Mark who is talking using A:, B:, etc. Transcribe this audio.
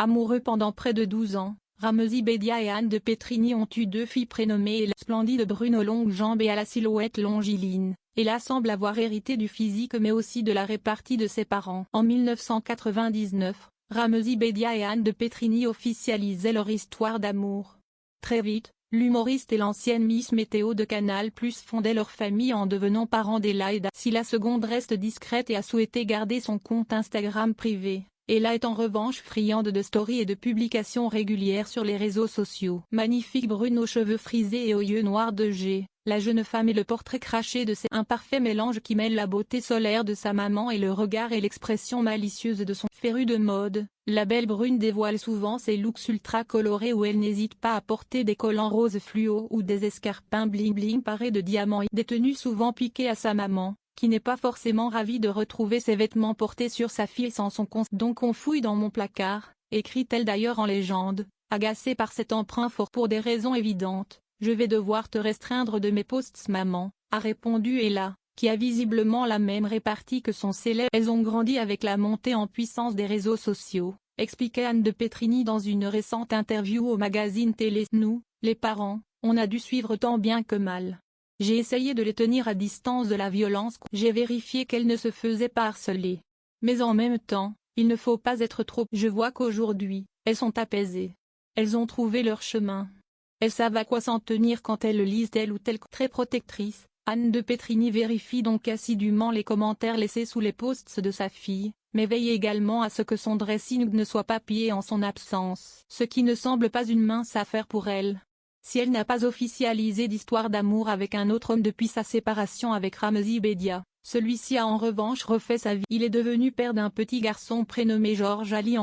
A: Amoureux pendant près de 12 ans, Ramzy Bedia et Anne de Pétrigny ont eu 2 filles prénommées la splendide brune aux longues jambes et à la silhouette longiligne. Ella semble avoir hérité du physique mais aussi de la répartie de ses parents. En 1999, Ramzy Bedia et Anne de Pétrigny officialisaient leur histoire d'amour. Très vite, l'humoriste et l'ancienne Miss Météo de Canal+ fondaient leur famille en devenant parents d'Ella et d'Anne. Si la seconde reste discrète et a souhaité garder son compte Instagram privé, Ella est en revanche friande de stories et de publications régulières sur les réseaux sociaux. Magnifique brune aux cheveux frisés et aux yeux noirs de jet, la jeune femme est le portrait craché de un parfait mélange qui mêle la beauté solaire de sa maman et le regard et l'expression malicieuse de son féru de mode. La belle brune dévoile souvent ses looks ultra colorés où elle n'hésite pas à porter des collants roses fluo ou des escarpins bling bling parés de diamants et des tenues souvent piquées à sa maman, qui n'est pas forcément ravie de retrouver ses vêtements portés sur sa fille sans son cons. Donc on fouille dans mon placard, écrit-elle d'ailleurs en légende, agacée par cet emprunt fort pour des raisons évidentes. Je vais devoir te restreindre de mes posts maman, a répondu Ella, qui a visiblement la même répartie que son célèbre. Elles ont grandi avec la montée en puissance des réseaux sociaux, expliquait Anne de Pétrigny dans une récente interview au magazine télé. Nous, les parents, on a dû suivre tant bien que mal. J'ai essayé de les tenir à distance de la violence. J'ai vérifié qu'elles ne se faisaient pas harceler. Mais en même temps, il ne faut pas être trop. Je vois qu'aujourd'hui, elles sont apaisées. Elles ont trouvé leur chemin. Elles savent à quoi s'en tenir quand elles lisent telle ou telle. Très protectrice, Anne de Pétrigny vérifie donc assidûment les commentaires laissés sous les posts de sa fille, mais veille également à ce que son dressing ne soit pas pillé en son absence. Ce qui ne semble pas une mince affaire pour elle. Si elle n'a pas officialisé d'histoire d'amour avec un autre homme depuis sa séparation avec Ramzy Bedia, celui-ci a en revanche refait sa vie. Il est devenu père d'un petit garçon prénommé Georges Ali.